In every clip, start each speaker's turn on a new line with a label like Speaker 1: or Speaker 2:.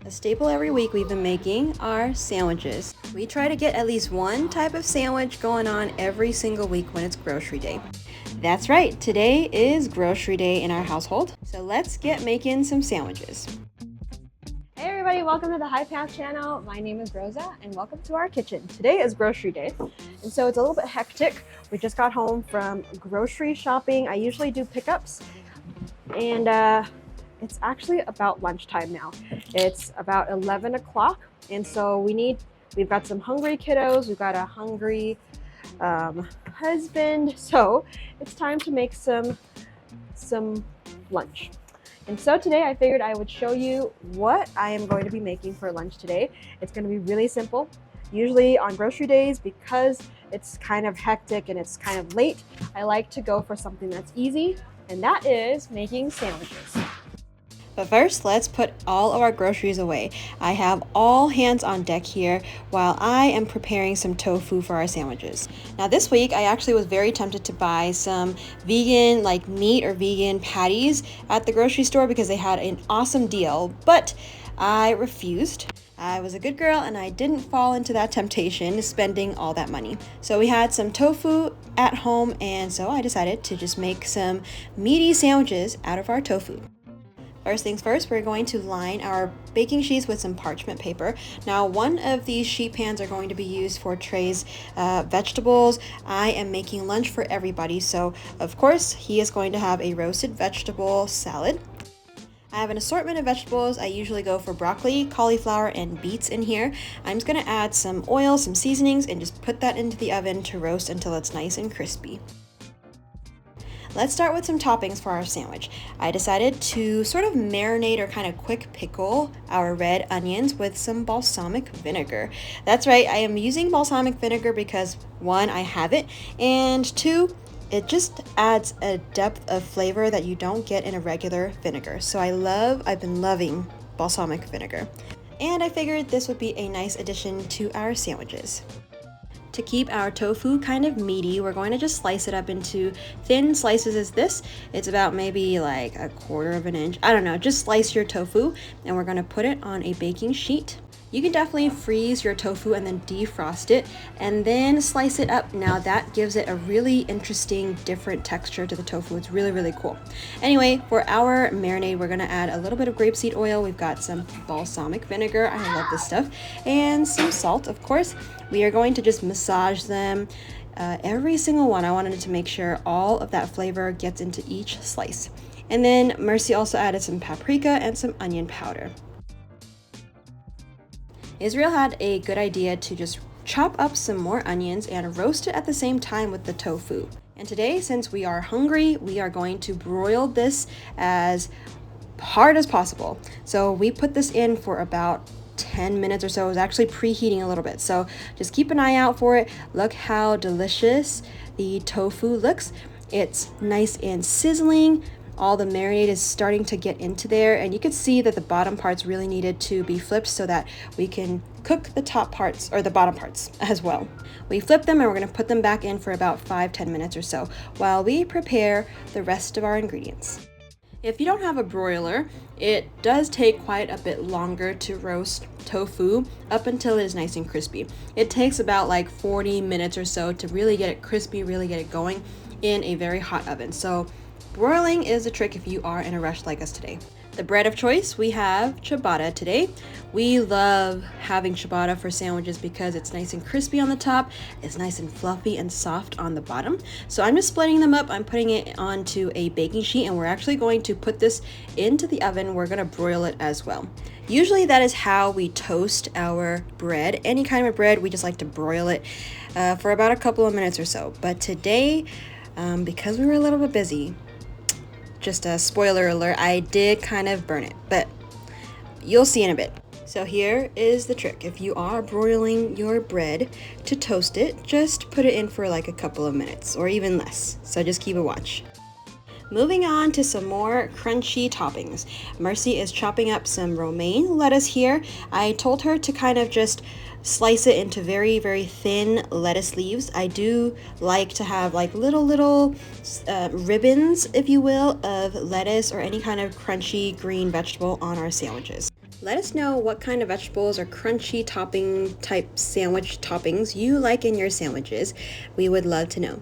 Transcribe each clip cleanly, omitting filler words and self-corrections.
Speaker 1: A staple every week we've been making are sandwiches. We try to get at least one type of sandwich going on every single week when it's grocery day. That's right, today is grocery day in our household, so let's get making some sandwiches.
Speaker 2: Hey everybody, welcome to the High Path channel. My name is Rosa and welcome to our kitchen. Today is grocery day and so it's a little bit hectic. We just got home from grocery shopping. I usually do pickups and it's actually about lunchtime now. It's about 11 o'clock and so we've got some hungry kiddos, we've got a hungry husband, so it's time to make some lunch. And so today I figured I would show you what I am going to be making for lunch today. It's going to be really simple. Usually on grocery days, because it's kind of hectic and it's kind of late, I like to go for something that's easy, and that is making sandwiches.
Speaker 1: But first, let's put all of our groceries away. I have all hands on deck here while I am preparing some tofu for our sandwiches. Now this week, I actually was very tempted to buy some vegan, like meat or vegan patties at the grocery store because they had an awesome deal, but I refused. I was a good girl and I didn't fall into that temptation, spending all that money. So we had some tofu at home, and so I decided to just make some meaty sandwiches out of our tofu. First things first, we're going to line our baking sheets with some parchment paper. Now, one of these sheet pans are going to be used for Trey's vegetables. I am making lunch for everybody, so of course, he is going to have a roasted vegetable salad. I have an assortment of vegetables. I usually go for broccoli, cauliflower, and beets in here. I'm just going to add some oil, some seasonings, and just put that into the oven to roast until it's nice and crispy. Let's start with some toppings for our sandwich. I decided to sort of marinate or kind of quick pickle our red onions with some balsamic vinegar. That's right, I am using balsamic vinegar because one, I have it, and two, it just adds a depth of flavor that you don't get in a regular vinegar. So I've been loving balsamic vinegar. And I figured this would be a nice addition to our sandwiches. To keep our tofu kind of meaty, we're going to just slice it up into thin slices as this. It's about maybe like a quarter of an inch. I don't know, just slice your tofu and we're going to put it on a baking sheet. You can definitely freeze your tofu and then defrost it and then slice it up. Now that gives it a really interesting, different texture to the tofu. It's really, really cool. Anyway, for our marinade, we're gonna add a little bit of grapeseed oil. We've got some balsamic vinegar, I love this stuff, and some salt, of course. We are going to just massage them, every single one. I wanted to make sure all of that flavor gets into each slice. And then Mercy also added some paprika and some onion powder. Israel had a good idea to just chop up some more onions and roast it at the same time with the tofu. And today, since we are hungry, we are going to broil this as hard as possible. So we put this in for about 10 minutes or so. It was actually preheating a little bit. So just keep an eye out for it. Look how delicious the tofu looks. It's nice and sizzling. All the marinade is starting to get into there, and you can see that the bottom parts really needed to be flipped so that we can cook the top parts or the bottom parts as well. We flip them and we're going to put them back in for about 5-10 minutes or so while we prepare the rest of our ingredients. If you don't have a broiler, it does take quite a bit longer to roast tofu up until it is nice and crispy. It takes about like 40 minutes or so to really get it crispy, really get it going in a very hot oven. So broiling is a trick if you are in a rush like us today. The bread of choice, we have ciabatta today. We love having ciabatta for sandwiches because it's nice and crispy on the top, it's nice and fluffy and soft on the bottom. So I'm just splitting them up, I'm putting it onto a baking sheet, and we're actually going to put this into the oven. We're going to broil it as well. Usually that is how we toast our bread. Any kind of bread, we just like to broil it for about a couple of minutes or so. But today, because we were a little bit busy, just a spoiler alert, I did kind of burn it, but you'll see in a bit. So here is the trick. If you are broiling your bread to toast it, just put it in for like a couple of minutes or even less. So just keep a watch. Moving on to some more crunchy toppings. Mercy is chopping up some romaine lettuce here. I told her to kind of just slice it into very, very thin lettuce leaves. I do like to have like little ribbons, if you will, of lettuce or any kind of crunchy green vegetable on our sandwiches. Let us know what kind of vegetables or crunchy topping type sandwich toppings you like in your sandwiches. We would love to know.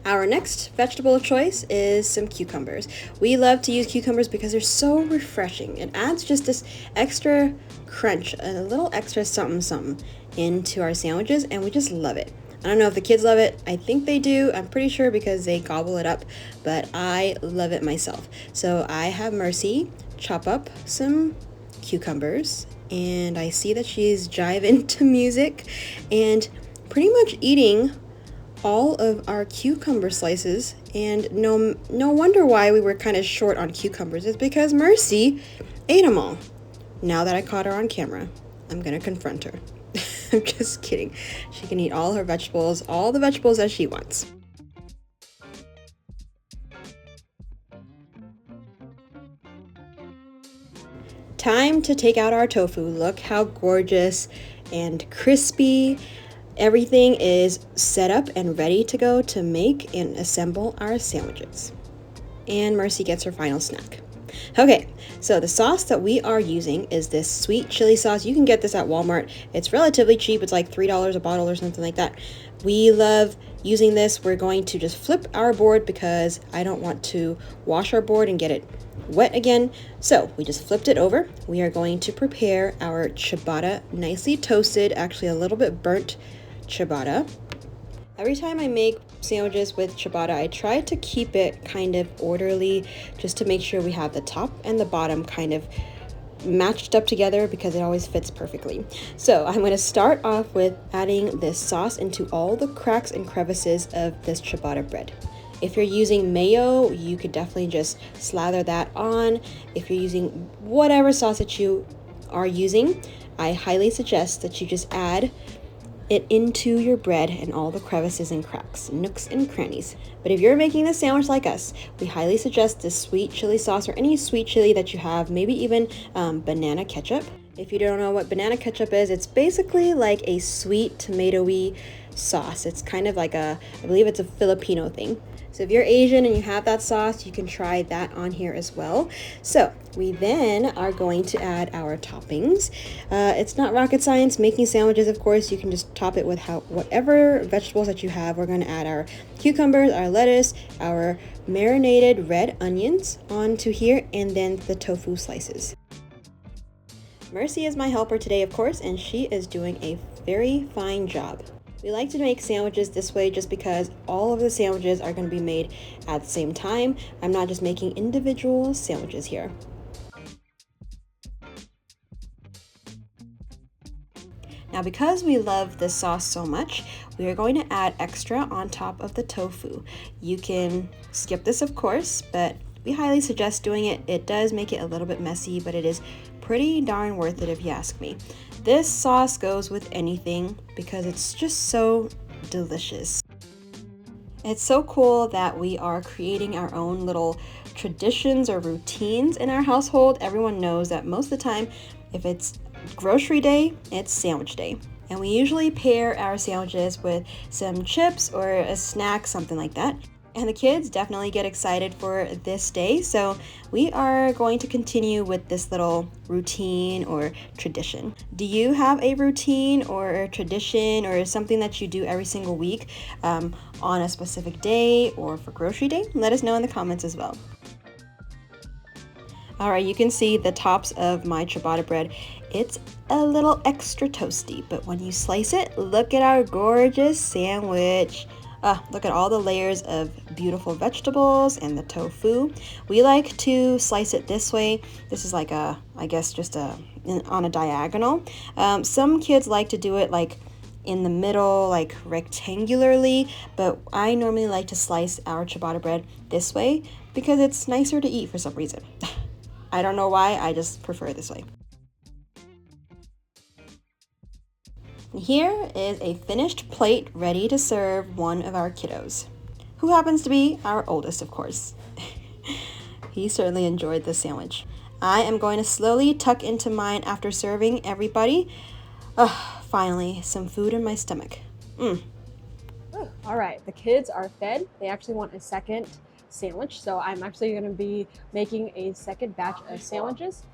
Speaker 1: Our next vegetable choice is some cucumbers. We love to use cucumbers because they're so refreshing. It adds just this extra crunch, a little extra something something into our sandwiches, and we just love it. I don't know if the kids love it. I think they do. I'm pretty sure because they gobble it up, but I love it myself. So I have Mercy chop up some cucumbers, and I see that she's jiving to music and pretty much eating all of our cucumber slices. And no wonder why we were kind of short on cucumbers. It's because Mercy ate them all. Now that I caught her on camera, I'm gonna confront her. I'm just kidding. She can eat all her vegetables, all the vegetables that she wants. Time to take out our tofu. Look how gorgeous and crispy. Everything is set up and ready to go to make and assemble our sandwiches. And Mercy gets her final snack. Okay, so the sauce that we are using is this sweet chili sauce. You can get this at Walmart. It's relatively cheap. It's like $3 a bottle or something like that. We love using this. We're going to just flip our board because I don't want to wash our board and get it wet again. So we just flipped it over. We are going to prepare our ciabatta, nicely toasted, actually a little bit burnt ciabatta. Every time I make sandwiches with ciabatta, I try to keep it kind of orderly just to make sure we have the top and the bottom kind of matched up together because it always fits perfectly. So I'm going to start off with adding this sauce into all the cracks and crevices of this ciabatta bread. If you're using mayo, you could definitely just slather that on. If you're using whatever sauce that you are using, I highly suggest that you just add it into your bread and all the crevices and cracks, nooks and crannies. But if you're making this sandwich like us, we highly suggest this sweet chili sauce or any sweet chili that you have, maybe even banana ketchup. If you don't know what banana ketchup is, it's basically like a sweet tomatoey sauce. It's kind of like I believe it's a Filipino thing. So if you're Asian and you have that sauce, you can try that on here as well. So we then are going to add our toppings. It's not rocket science making sandwiches, of course. You can just top it with whatever vegetables that you have. We're going to add our cucumbers, our lettuce, our marinated red onions onto here, and then the tofu slices. Mercy is my helper today, of course, and she is doing a very fine job. We like to make sandwiches this way just because all of the sandwiches are going to be made at the same time. I'm not just making individual sandwiches here. Now, because we love this sauce so much, we are going to add extra on top of the tofu. You can skip this, of course, but we highly suggest doing it. It does make it a little bit messy, but it is pretty darn worth it if you ask me. This sauce goes with anything because it's just so delicious. It's so cool that we are creating our own little traditions or routines in our household. Everyone knows that most of the time, if it's grocery day, it's sandwich day. And we usually pair our sandwiches with some chips or a snack, something like that. And the kids definitely get excited for this day, so we are going to continue with this little routine or tradition. Do you have a routine or a tradition or something that you do every single week on a specific day or for grocery day? Let us know in the comments as well. All right, you can see the tops of my ciabatta bread. It's a little extra toasty, but when you slice it, look at our gorgeous sandwich. Look at all the layers of beautiful vegetables and the tofu. We like to slice it this way. This is like I guess just on a diagonal. Some kids like to do it like in the middle, like rectangularly, but I normally like to slice our ciabatta bread this way because it's nicer to eat for some reason. I don't know why, I just prefer it this way. Here is a finished plate ready to serve one of our kiddos, who happens to be our oldest, of course. He certainly enjoyed this sandwich. I am going to slowly tuck into mine after serving everybody. Finally, some food in my stomach.
Speaker 2: All right, the kids are fed. They actually want a second sandwich. So I'm actually going to be making a second batch of sandwiches.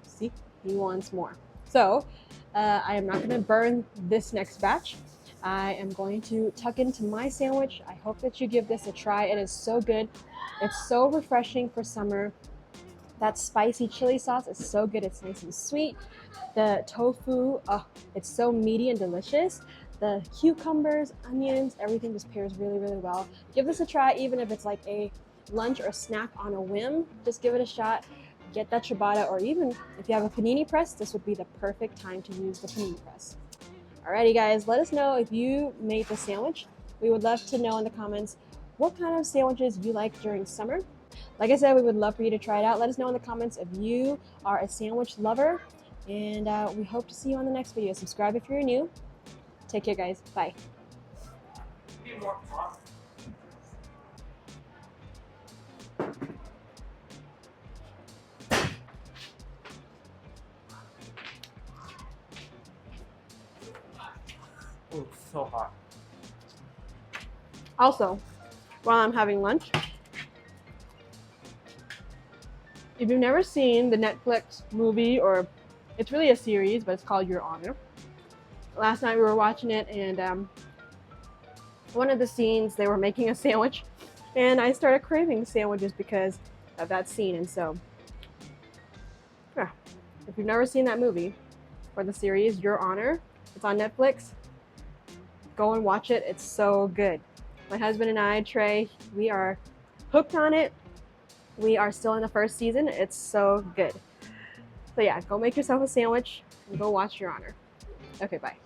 Speaker 2: See, he wants more. So I am not going to burn this next batch. I am going to tuck into my sandwich. I hope that you give this a try. It is so good. It's so refreshing for summer. That spicy chili sauce is so good. It's nice and sweet. The tofu, oh, it's so meaty and delicious. The cucumbers, onions, everything just pairs really, really well. Give this a try, even if it's like a lunch or snack on a whim. Just give it a shot. Get that ciabatta, or even if you have a panini press, this would be the perfect time to use the panini press. Alrighty guys, let us know if you made the sandwich. We would love to know in the comments what kind of sandwiches you like during summer. Like I said, we would love for you to try it out. Let us know in the comments if you are a sandwich lover, and we hope to see you on the next video. Subscribe if you're new. Take care guys, bye.
Speaker 3: Oh, so hot.
Speaker 2: Also, while I'm having lunch, if you've never seen the Netflix movie, or it's really a series, but it's called Your Honor. Last night we were watching it, and one of the scenes they were making a sandwich, and I started craving sandwiches because of that scene. And so, yeah, if you've never seen that movie or the series Your Honor, it's on Netflix. Go and watch it. It's so good. My husband and I, Trey, we are hooked on it. We are still in the first season. It's so good. So yeah, go make yourself a sandwich and go watch Your Honor. Okay, bye.